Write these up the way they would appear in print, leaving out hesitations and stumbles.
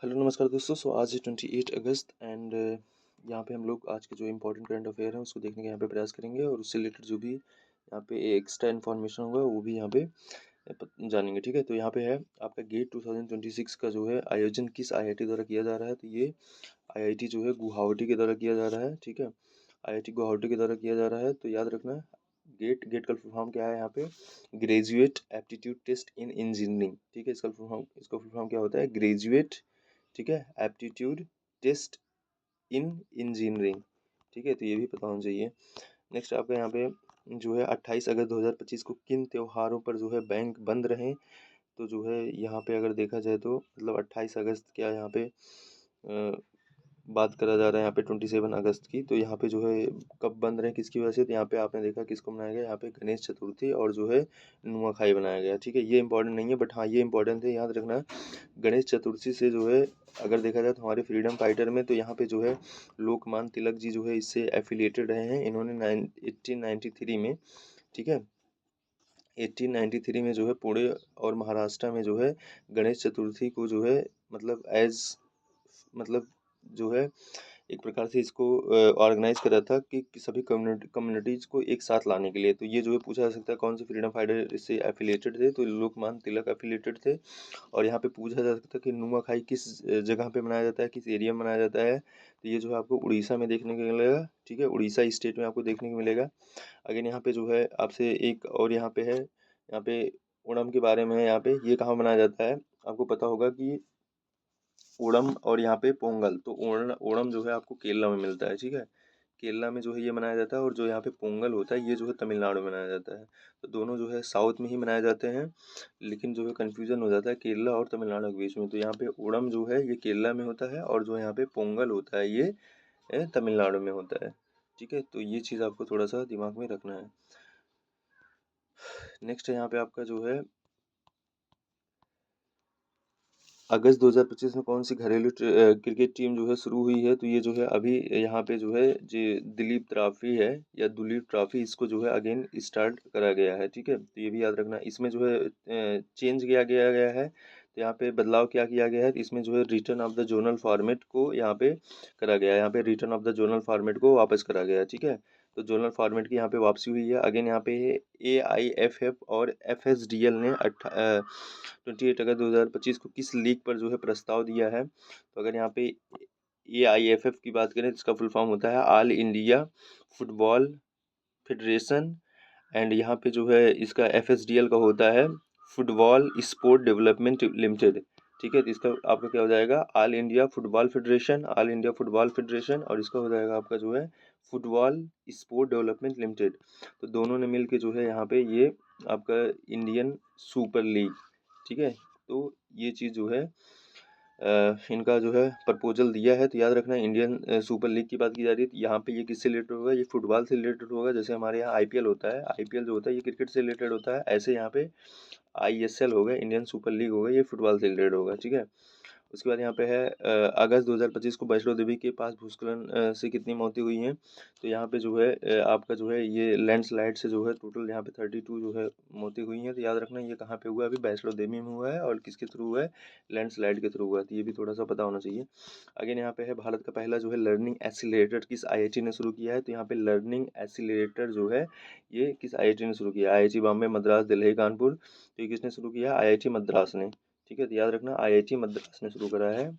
Hello नमस्कार दोस्तों। आज है 28 अगस्त एंड यहाँ पे हम लोग आज के जो इम्पोर्टेंट करंट अफेयर हैं उसको देखने का यहाँ पे प्रयास करेंगे और उससे रिलेटेड जो भी यहाँ पे एक्स्ट्रा इन्फॉर्मेशन होगा वो भी यहाँ पे जानेंगे। ठीक है, तो यहाँ पे है आपका गेट 2026 का जो है आयोजन किस आईआईटी द्वारा किया जा रहा है। तो ये आईआईटी जो है गुवाहाटी के द्वारा किया जा रहा है। ठीक है, आईआईटी गुवाहाटी के द्वारा किया जा रहा है। तो याद रखना गेट गेट का फुल फॉर्म क्या है यहाँ पे, graduate aptitude test in engineering. ठीक है, इसका फुल फॉर्म क्या होता है, ग्रेजुएट, ठीक है, एप्टीट्यूड टेस्ट इन इंजीनियरिंग। ठीक है, तो ये भी पता होना चाहिए। नेक्स्ट आपका यहाँ पे जो है 28 अगस्त 2025 को किन त्योहारों पर जो है बैंक बंद रहे। तो जो है यहाँ पे अगर देखा जाए तो मतलब 28 अगस्त क्या यहाँ पे बात करा जा रहा है यहाँ पे 27 अगस्त की। तो यहाँ पे जो है कब बंद रहे, किसकी वजह से, तो यहाँ पे आपने देखा किसको मनाया गया, यहाँ पे गणेश चतुर्थी और जो है नुआखाई बनाया गया। ठीक है, ये इंपॉर्टेंट नहीं है बट हाँ ये इंपॉर्टेंट है, याद रखना। गणेश चतुर्थी से जो है अगर देखा जाए तो हमारे फ्रीडम फाइटर में तो यहाँ पे जो है लोकमान्य तिलक जी जो है इससे एफिलिएटेड रहे हैं। इन्होंने 1893 में, ठीक है, 1893 में जो है पुणे और महाराष्ट्र में जो है गणेश चतुर्थी को जो है मतलब एज मतलब जो है एक प्रकार से इसको ऑर्गेनाइज करा था कि सभी कम्युनिटीज़ को एक साथ लाने के लिए। तो ये जो है पूछा जा सकता है कौन से फ्रीडम फाइटर इससे एफिलिएटेड थे, तो लोकमान्य तिलक एफिलिएटेड थे। और यहाँ पे पूछा जा सकता है कि नुआखाई किस जगह पे मनाया जाता है, किस एरिया में मनाया जाता है। तो ये जो है आपको उड़ीसा में देखने को मिलेगा। ठीक है, उड़ीसा स्टेट में आपको देखने को मिलेगा। अगेन यहाँ पे जो है आपसे एक और यहाँ पे है, यहाँ पे ओणम के बारे में है। यहाँ पे ये कहाँ मनाया जाता है, आपको पता होगा कि ओणम और यहाँ पे पोंगल। तो ओणम जो है आपको केरला में मिलता है। ठीक है, केरला में जो है ये मनाया जाता है और जो यहाँ पे पोंगल होता है ये जो है तमिलनाडु में मनाया जाता है। तो दोनों जो है साउथ में ही मनाए जाते हैं, लेकिन जो है कन्फ्यूजन हो जाता है केरला और तमिलनाडु के बीच में। तो यहाँ पे ओणम जो है ये केरला में होता है और जो यहाँ पे पोंगल होता है ये तमिलनाडु में होता है। ठीक है, तो ये चीज़ आपको थोड़ा सा दिमाग में रखना है। नेक्स्ट यहाँ पे आपका जो है अगस्त 2025 में कौन सी घरेलू क्रिकेट टीम जो है शुरू हुई है। तो ये जो है अभी यहाँ पे जो है जो दिलीप ट्रॉफी है या दुलीप ट्रॉफी, इसको जो है अगेन स्टार्ट करा गया है। ठीक है, तो ये भी याद रखना। इसमें जो है चेंज किया गया है। तो यहाँ पे बदलाव क्या किया गया है, इसमें जो है return of the zonal format को यहाँ पे करा गया है। यहाँ पे return of the zonal format को वापस करा गया है। ठीक है, तो जोनल फॉर्मेट की यहाँ पे वापसी हुई है। अगेन यहाँ पे AIFF और FSDL ने 28 अगस्त 2025 को किस लीग पर जो है प्रस्ताव दिया है। तो अगर यहाँ पे AIFF की बात करें तो इसका फुल फॉर्म होता है all India football federation. And यहाँ पे जो है इसका FSDL का होता है फुटबॉल स्पोर्ट डेवलपमेंट लिमिटेड। ठीक है, तो इसका आपका क्या हो जाएगा, all India football federation, all India football federation, और इसका हो जाएगा आपका जो है फुटबॉल स्पोर्ट डेवलपमेंट लिमिटेड। तो दोनों ने मिल के जो है यहाँ पे ये आपका इंडियन सुपर लीग। ठीक है, तो ये चीज़ जो है इनका जो है प्रपोजल दिया है। तो याद रखना इंडियन सुपर लीग की बात की जा रही है। तो यहाँ पे ये किससे रिलेटेड होगा, ये फुटबॉल से रिलेटेड होगा। जैसे हमारे यहाँ IPL होता है, IPL जो होता है ये क्रिकेट से रिलेटेड होता है, ऐसे यहाँ पे ISL होगा, इंडियन सुपर लीग होगा, ये फुटबॉल से रिलेटेड होगा। ठीक है, उसके बाद यहाँ पे है अगस्त 2025 को वैष्णो देवी के पास भूस्खलन से कितनी मौतें हुई हैं। तो यहाँ पे जो है आपका जो है ये लैंडस्लाइड से जो है टोटल यहाँ पे 32 जो है मौतें हुई हैं। तो याद रखना ये कहाँ पे हुआ है, अभी वैष्णो देवी में हुआ है और किसके थ्रू हुआ है, लैंडस्लाइड के थ्रू हुआ है। तो ये भी थोड़ा सा पता होना चाहिए। अगेन यहाँ पे है भारत का पहला जो है लर्निंग एसिलेरेटर किस IIT ने शुरू किया है। तो यहाँ पे लर्निंग एसिलेरेटर जो है ये किस IIT ने शुरू किया है, IIT बॉम्बे, मद्रास, दिल्ली, कानपुर। तो ये किसने शुरू किया, IIT मद्रास ने। ठीक है, तो याद रखना IIT मद्रास ने शुरू करा है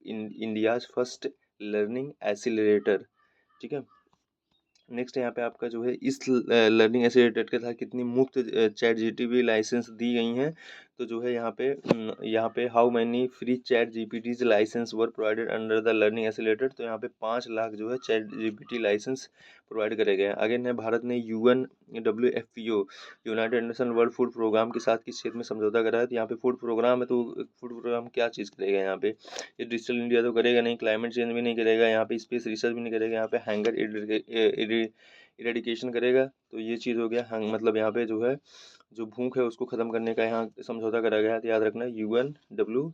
इंडियाज फर्स्ट लर्निंग एसिलरेटर। ठीक है, नेक्स्ट यहाँ पे आपका जो है इस लर्निंग एसिलेरेटर के साथ कितनी मुफ्त चैट GTP लाइसेंस दी गई हैं। तो जो है यहाँ पे how many free chat GPTs licence were provided under the learning accelerator. तो यहाँ पे 5 लाख जो है चैट GPT लाइसेंस प्रोवाइड करे गए हैं। अगेन है भारत ने UNWFPO United Nation World Food Programme के साथ किस क्षेत्र में समझौता करा है। तो यहाँ पे फूड प्रोग्राम है, तो फूड प्रोग्राम क्या चीज़ करेगा यहाँ पे, ये डिजिटल इंडिया तो करेगा नहीं, क्लाइमेट चेंज भी नहीं करेगा, यहाँ पे स्पेस रिसर्च भी नहीं करेगा, यहाँ पे हैंगर इरेडिकेशन करेगा। तो ये चीज़ हो गया मतलब यहाँ पे जो है जो भूख है उसको ख़त्म करने का यहाँ समझौता करा गया है। तो याद रखना UNWFP।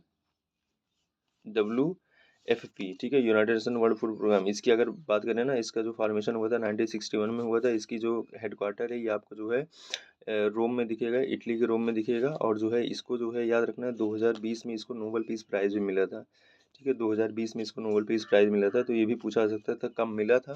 ठीक है, United Nation World Food Programme. इसकी अगर बात करें ना, इसका जो फॉर्मेशन हुआ था 1961 में हुआ था। इसकी जो हेडक्वार्टर है ये आपको जो है रोम में दिखेगा, इटली के रोम में दिखेगा। और जो है इसको जो है याद रखना 2020 में इसको नोबेल पीस प्राइज़ भी मिला था। ठीक है। 2020 में इसको नोबेल पीस प्राइज़ मिला था, तो ये भी पूछा जा सकता था कब मिला था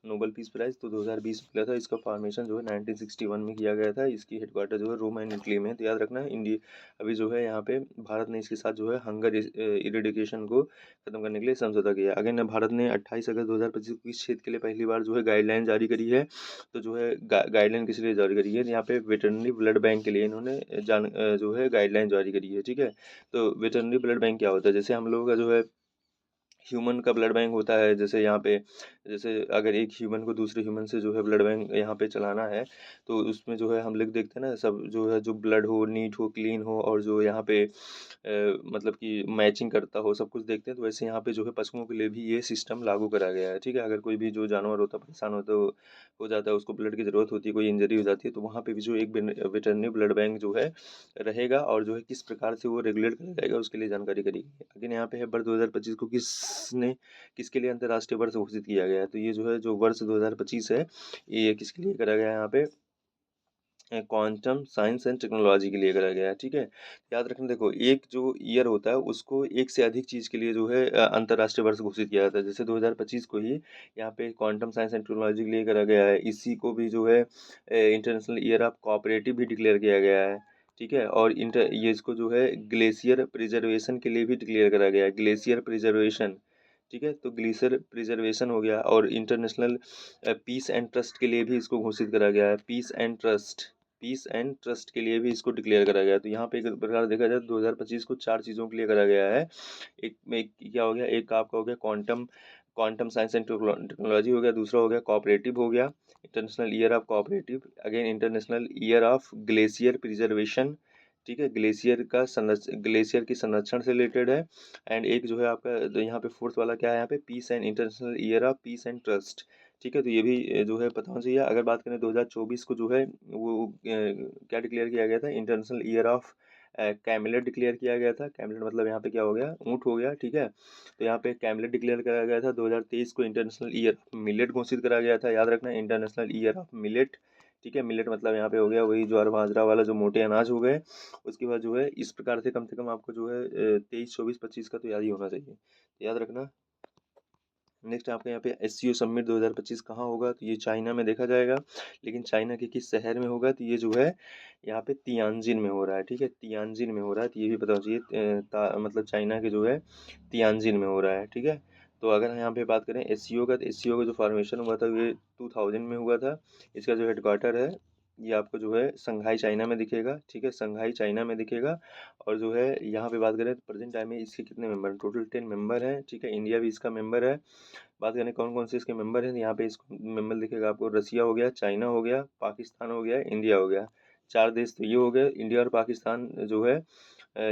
नोबेल पीस प्राइज़, तो 2020 में मिला था। इसका फॉर्मेशन जो है 1961 में किया गया था। इसकी हेडक्वार्टर जो है रोम एंड इटली में है। तो याद रखना है इंडिया अभी जो है यहाँ पे भारत ने इसके साथ जो है हंगर इरेडिकेशन को खत्म करने के लिए समझौता किया है। अगेन भारत ने 28 अगस्त 2025 को इस क्षेत्र के लिए पहली बार जो है गाइडलाइन जारी करी है। तो जो है गाइडलाइन किस लिए जारी करी है, यहाँ पे वेटरनरी ब्लड बैंक के लिए इन्होंने जो है गाइडलाइन जारी करी है, ठीक है। तो वेटरनरी ब्लड बैंक क्या होता है, जैसे हम लोगों का जो है ह्यूमन का ब्लड बैंक होता है, जैसे यहाँ पे जैसे अगर एक ह्यूमन को दूसरे ह्यूमन से जो है ब्लड बैंक यहाँ पे चलाना है, तो उसमें जो है हम लोग देखते हैं ना, सब जो है जो ब्लड हो, नीट हो, क्लीन हो, और जो यहाँ पे मतलब कि मैचिंग करता हो, सब कुछ देखते हैं। तो वैसे यहाँ पे जो है पशुओं के लिए भी ये सिस्टम लागू करा गया है, ठीक है। अगर कोई भी जो जानवर होता है परेशान होता है, हो जाता है, उसको ब्लड की ज़रूरत होती है, कोई इंजरी हो जाती है, तो वहाँ पे भी जो एक वेटरनरी ब्लड बैंक जो है रहेगा, और जो है किस प्रकार से वो रेगुलेट करा जाएगा उसके लिए जानकारी करी गई है। लेकिन यहाँ पे है वर्ष 2025 को किसके लिए अंतर्राष्ट्रीय वर्ष घोषित किया गया है, तो ये जो है जो वर्ष 2025 है, ये किसके लिए करा गया है, यहाँ पे क्वांटम साइंस एंड टेक्नोलॉजी के लिए करा गया है, ठीक है। याद रखना, देखो एक जो ईयर होता है उसको एक से अधिक चीज़ के लिए जो है अंतर्राष्ट्रीय वर्ष घोषित किया जाता है। जैसे 2025 को ही यहाँ पे क्वांटम साइंस एंड टेक्नोलॉजी के लिए करा गया है। इसी को भी जो है इंटरनेशनल ईयर ऑफ कोऑपरेटिव भी डिक्लेयर किया गया है, ठीक है। और इंटर ये इसको जो है ग्लेशियर प्रिजर्वेशन के लिए भी डिक्लेयर करा गया है, ग्लेशियर प्रिजर्वेशन, ठीक है। तो ग्लेशियर प्रिजर्वेशन हो गया, और इंटरनेशनल पीस एंड ट्रस्ट के लिए भी इसको घोषित करा गया है, पीस एंड ट्रस्ट के लिए भी इसको डिक्लेयर करा गया है। तो यहाँ पे एक प्रकार देखा जाए तो 2025 को 4 चीज़ों के लिए करा गया है। एक में क्या हो गया, एक आपका हो गया quantum quantum science and technology हो गया, दूसरा हो गया कोऑपरेटिव हो गया, international year of cooperative, again international year of glacier preservation, ठीक है। ग्लेशियर की संरक्षण से रिलेटेड है। एंड एक जो है आपका तो यहाँ पे फोर्थ वाला क्या है, यहाँ पे peace and international year of peace and trust, ठीक है। तो ये भी जो है पता होना चाहिए। अगर बात करें 2024 को जो है वो क्या डिक्लेयर किया गया था, इंटरनेशनल ईयर ऑफ कैमलेट डिक्लेयर किया गया था। कैमलेट मतलब यहाँ पे क्या हो गया, ऊँट हो गया, ठीक है। तो यहाँ पे कैमलेट डिक्लेयर करा गया था। 2023 को इंटरनेशनल ईयर ऑफ मिलेट घोषित करा गया था, याद रखना, इंटरनेशनल ईयर ऑफ मिलेट, ठीक है। मिलेट मतलब यहाँ पे हो गया वही ज्वार बाजरा वाला जो मोटे अनाज हो गए। उसके बाद जो है इस प्रकार से कम आपको जो है 23, 24, 25 का तो याद ही होना चाहिए, तो याद रखना। नेक्स्ट आपके यहाँ पे एससीओ समिट 2025 कहाँ होगा, तो ये चाइना में देखा जाएगा। लेकिन चाइना के किस शहर में होगा, तो ये जो है यहाँ पे तियानजिन में हो रहा है, ठीक है। तियानजिन में हो रहा है, तो ये भी पता होना चाहिए मतलब चाइना के जो है तियानजिन में हो रहा है, ठीक है। तो अगर यहाँ पे बात करें एससीओ का, तो एससीओ का जो फॉर्मेशन हुआ था ये 2000 में हुआ था। इसका जो हेडक्वार्टर है ये आपको जो है संघाई चाइना में दिखेगा, ठीक है, संघाई चाइना में दिखेगा। और जो है यहाँ पे बात करें तो प्रेजेंट टाइम में इसके कितने मेंबर हैं, टोटल 10 मेंबर हैं, ठीक है। इंडिया भी इसका मेंबर है। बात करें कौन कौन से इसके मेंबर हैं, यहाँ पे इसको मेंबर दिखेगा आपको, रसिया हो गया, चाइना हो गया, पाकिस्तान हो गया, इंडिया हो गया। 4 देश तो ये हो गए। इंडिया और पाकिस्तान जो है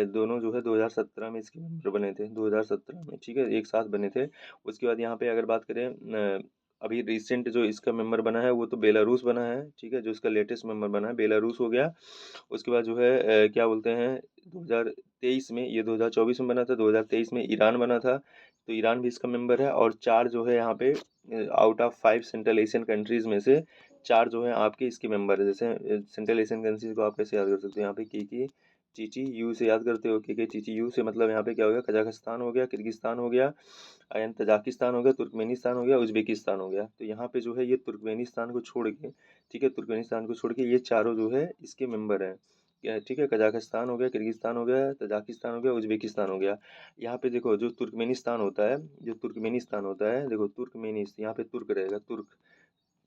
दोनों जो है 2017 में इसके मेंबर बने थे, 2017 में, ठीक है, एक साथ बने थे। उसके बाद यहाँ पे अगर बात करें अभी रिसेंट जो इसका मेंबर बना है वो तो बेलारूस बना है, ठीक है। जो इसका लेटेस्ट मेंबर बना है बेलारूस हो गया। उसके बाद जो है क्या बोलते हैं 2023 में, ये 2024 में बना था, 2023 में ईरान बना था, तो ईरान भी इसका मेंबर है। और 4 जो है यहाँ पे out of 5 central Asian countries में से 4 जो है आपके इसके मेंबर है। जैसे सेंट्रल एशियन कंट्रीज़ को आप कैसे याद कर सकते हो, यहाँ पे की चीची यू से याद करते हो, के चीची यू से मतलब यहाँ पे क्या हो गया, कजाकिस्तान हो गया, किर्गिस्तान हो गया, एंड तजाकिस्तान हो गया, तुर्कमेनिस्तान हो गया, उज्बेकिस्तान हो गया। तो यहाँ पे जो है ये तुर्कमेनिस्तान को छोड़ के, ठीक है, तुर्कमेनिस्तान को छोड़ के ये चारों जो है इसके मेंबर हैं, ठीक है। कजाकिस्तान हो गया, किर्गिस्तान हो गया, तजाकिस्तान हो गया, उज्बेकिस्तान हो गया। यहाँ पे देखो जो तुर्कमेनिस्तान होता है, जो तुर्कमेनिस्तान होता है, देखो यहाँ पे तुर्क रहेगा,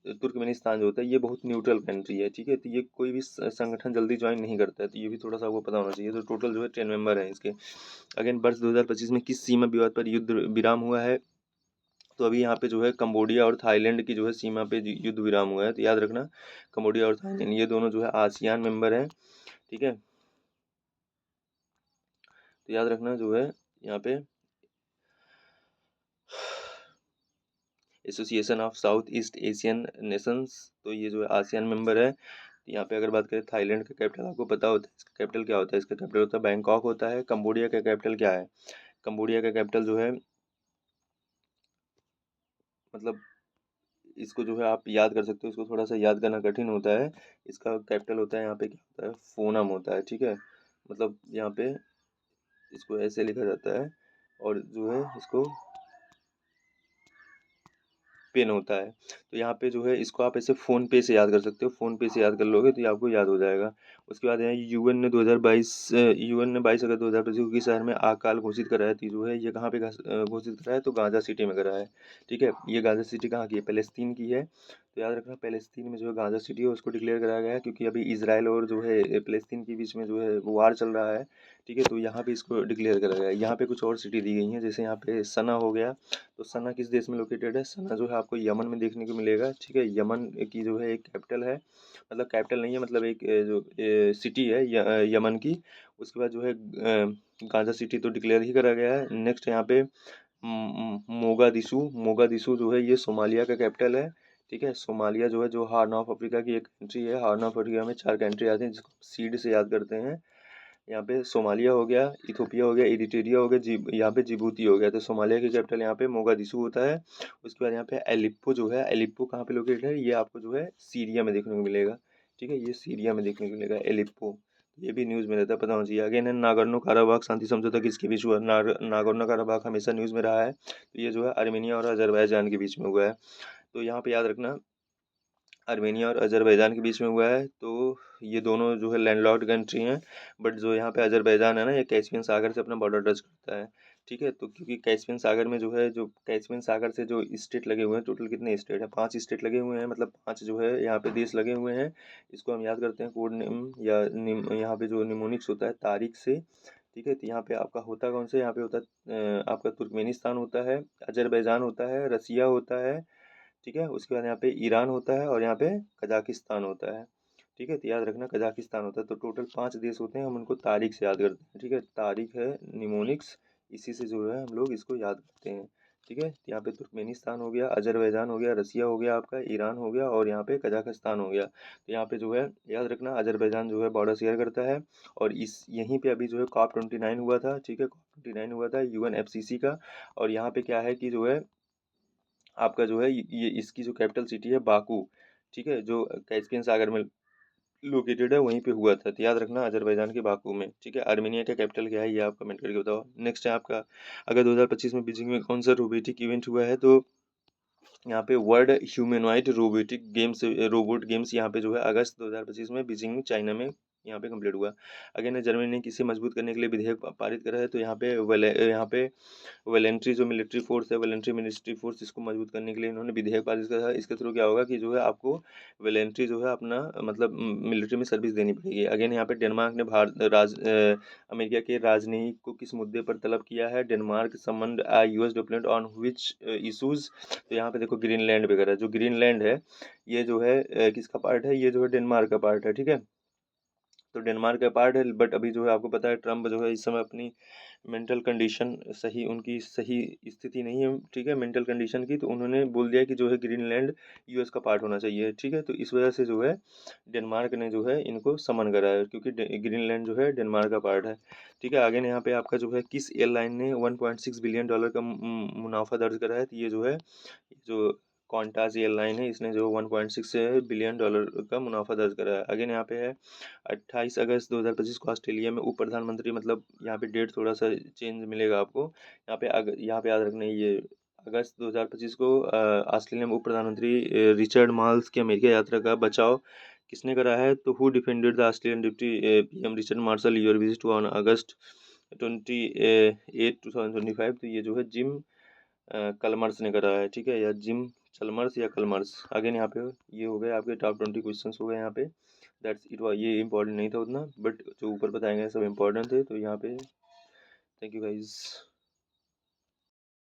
तुर्कमेनिस्तान जो होता है ये बहुत न्यूट्रल कंट्री है, ठीक है। तो ये कोई भी संगठन जल्दी ज्वाइन नहीं करता है, तो ये भी थोड़ा सा आपको पता होना चाहिए। तो टोटल जो है 10 मेंबर हैं इसके। अगेन वर्ष 2025 में किस सीमा विवाद पर युद्ध विराम हुआ है, तो अभी यहाँ पे जो है कंबोडिया और थाईलैंड की जो है सीमा पे युद्ध विराम हुआ है, तो याद रखना कंबोडिया और थाईलैंड ये दोनों जो है आसियान मेंबर हैं, ठीक है। तो याद रखना जो है यहाँ पे association of south east Asian Nations, तो ये जो है आसियान मेंबर है। तो यहाँ पे अगर बात करें थाईलैंड का कैपिटल आपको पता होता है, इसका कैपिटल क्या होता है, इसका कैपिटल होता है बैंकॉक होता है। कंबोडिया का कैपिटल क्या है, कंबोडिया का कैपिटल जो है मतलब इसको जो है आप याद कर सकते हो, इसको थोड़ा सा याद करना कठिन होता है। इसका कैपिटल होता है यहाँ पे क्या होता है, फोनम होता है, ठीक है। मतलब यहाँ पे इसको ऐसे लिखा जाता है, और जो है इसको पेन होता है। तो यहाँ पे जो है इसको आप ऐसे फ़ोन पे से याद कर सकते हो, फ़ोन पे से याद कर लोगे तो ये आपको याद हो जाएगा। उसके बाद है यूएन ने 2022 यूएन ने 22 अगस्त 2025 को किस शहर में आकाल घोषित करा है, तो जो है ये कहाँ पे घोषित करा है, तो गाज़ा सिटी में करा है। ठीक है, ये गाज़ा सिटी कहाँ की है, पैलेस्तीन की है। तो याद रखना पैलेस्तीन में जो है गाज़ा सिटी है उसको डिक्लेयर कराया गया है, क्योंकि अभी इजराइल और जो है पैलेस्तीन के बीच में जो है वार चल रहा है। ठीक है, तो यहाँ पे इसको डिक्लेयर करा गया है। यहाँ पे कुछ और सिटी दी गई हैं, जैसे यहाँ पे सना हो गया। तो सना किस देश में लोकेटेड है, सना जो है आपको यमन में देखने को मिलेगा। ठीक है, यमन की जो है एक कैपिटल है, मतलब कैपिटल नहीं है, मतलब एक जो सिटी है यमन की। उसके बाद जो है गाजा सिटी तो डिक्लेयर ही करा गया है। नेक्स्ट यहाँ पे मोगादिशु, मोगादिशु जो है ये सोमालिया का कैपिटल है। ठीक है, सोमालिया जो है जो हार्न ऑफ अफ्रीका की एक कंट्री है। हार्न ऑफ अफ्रीका में 4 कंट्री आते हैं जिसको सीड से याद करते हैं। यहाँ पे सोमालिया हो गया, इथोपिया हो गया, इरिट्रिया हो गया, यहाँ पे जिबूती हो गया। तो सोमालिया की कैपिटल यहाँ पे मोगादिशु होता है। उसके बाद यहाँ पे एलिप्पो जो है, एलिप्पो कहाँ पे लोकेटेड है, ये आपको जो है सीरिया में देखने को मिलेगा। ठीक है, ये सीरिया में देखने को मिलेगा एलिप्पो। ये भी न्यूज़ में रहता है, पता होना चाहिए। अगेन है नागोर्नो काराबाख शांति समझौता किसके बीच हुआ, नागोर्नो काराबाख हमेशा न्यूज़ में रहा है। तो ये जो है आर्मेनिया और अजरबैजान के बीच में हुआ है। तो यहाँ पे याद रखना आर्मेनिया और अजरबैजान के बीच में हुआ है। तो ये दोनों जो है लैंडलॉक्ड कंट्री हैं, बट जो यहाँ पे अजरबैजान है ना, ये कैस्पियन सागर से अपना बॉर्डर टच करता है। ठीक है, तो क्योंकि कैस्पियन सागर में जो है, जो कैस्पियन सागर से जो स्टेट लगे हुए हैं, टोटल कितने स्टेट हैं, 5 स्टेट लगे हुए हैं, मतलब 5 जो है यहाँ पे देश लगे हुए हैं। इसको हम याद करते हैं कोड नेम या यहाँ पे जो निमोनिक्स होता है तारीख से। ठीक है, तो यहाँ पे आपका होता कौन सा, यहाँ पे होता है आपका तुर्कमेनिस्तान होता है, अजरबैजान होता है, रसिया होता है। ठीक है, उसके बाद यहाँ पे ईरान होता है और यहाँ पे कजाकिस्तान होता है। ठीक है, तो याद रखना कजाकिस्तान होता है। तो टोटल 5 देश होते हैं, हम उनको तारीख से याद करते हैं। ठीक है, तारीख है निमोनिक्स, इसी से जो है हम लोग इसको याद करते हैं। ठीक है, तो यहाँ पे तुर्कमेनिस्तान हो गया, अजरबैजान हो गया, रसिया हो गया, आपका ईरान हो गया और यहाँ पे कजाकिस्तान हो गया। तो यहाँ पे जो है याद रखना अजरबैजान जो है बॉर्डर शेयर करता है। और इस यहीं पे अभी जो है COP29 हुआ था। ठीक है, COP29 हुआ था UNFCCC का। और यहाँ पे क्या है कि जो है आपका जो है ये इसकी जो कैपिटल सिटी है बाकू। ठीक है, जो कैस्पियन सागर में लोकेटेड है, वहीं पे हुआ था। तो याद रखना अजरबैजान के बाकू में। ठीक है, आर्मेनिया का कैपिटल क्या है ये आप कमेंट करके बताओ। नेक्स्ट है आपका, अगर 2025 में बीजिंग में कौन सा रोबोटिक इवेंट हुआ है, तो यहाँ पे world humanoid robotic games, robot games यहाँ पे जो है अगस्त 2025 में बीजिंग चाइना में यहाँ पे कंप्लीट हुआ। अगेन जर्मनी ने किसे मजबूत करने के लिए विधेयक पारित करा है, तो यहाँ पे वॉलेंट्री जो मिलिट्री फोर्स है, वॉलेंट्री मिलिट्री फोर्स, इसको मजबूत करने के लिए इन्होंने विधेयक पारित करा है। इसके थ्रू क्या होगा कि जो है आपको वॉलेंट्री जो है अपना मतलब मिलिट्री में सर्विस देनी पड़ेगी। अगेन यहाँ पे डेनमार्क ने अमेरिका के राजनयिक को किस मुद्दे पर तलब किया है, Denmark summoned US diplomat on which issues. तो यहाँ पे देखो ग्रीनलैंड वगैरह, जो ग्रीनलैंड है ये जो है किसका पार्ट है, ये जो है डेनमार्क का पार्ट है। ठीक है, तो डेनमार्क का पार्ट है, बट अभी जो है आपको पता है ट्रम्प जो है इस समय अपनी मेंटल कंडीशन सही, उनकी सही स्थिति नहीं है। ठीक है, मेंटल कंडीशन की, तो उन्होंने बोल दिया कि जो है ग्रीनलैंड US का पार्ट होना चाहिए। ठीक है, तो इस वजह से जो है डेनमार्क ने जो है इनको समन करा है, क्योंकि ग्रीनलैंड जो है डेनमार्क का पार्ट है। ठीक है, आगे यहाँ पे आपका जो है किस एयरलाइन ने $1.6 बिलियन का मुनाफा दर्ज करा है, तो ये जो है जो क्वांटास एयरलाइन है, इसने जो $1.6 बिलियन का मुनाफा दर्ज करा है। अगेन यहाँ पे है 28 अगस्त 2025 को ऑस्ट्रेलिया में उप प्रधानमंत्री, मतलब यहाँ पे डेट थोड़ा सा चेंज मिलेगा आपको। यहाँ पे याद रखना ये अगस्त 2025 को ऑस्ट्रेलिया में उप प्रधानमंत्री रिचर्ड माल्स की अमेरिका यात्रा का बचाव किसने करा है, तो who defended the Australian deputy PM Richard Marshall your visit on August 28 2025। तो ये जो है जिम कलमर्स ने करा है। ठीक है, या जिम चलमर्स या कलमर्स। अगेन यहाँ पे ये हो गए आपके टॉप 20 क्वेश्चन हो गए यहाँ पे। दैट्स इट, ये इंपॉर्टेंट नहीं था उतना, बट जो ऊपर बताए गए सब इंपॉर्टेंट थे। तो यहाँ पे थैंक यू गाइज।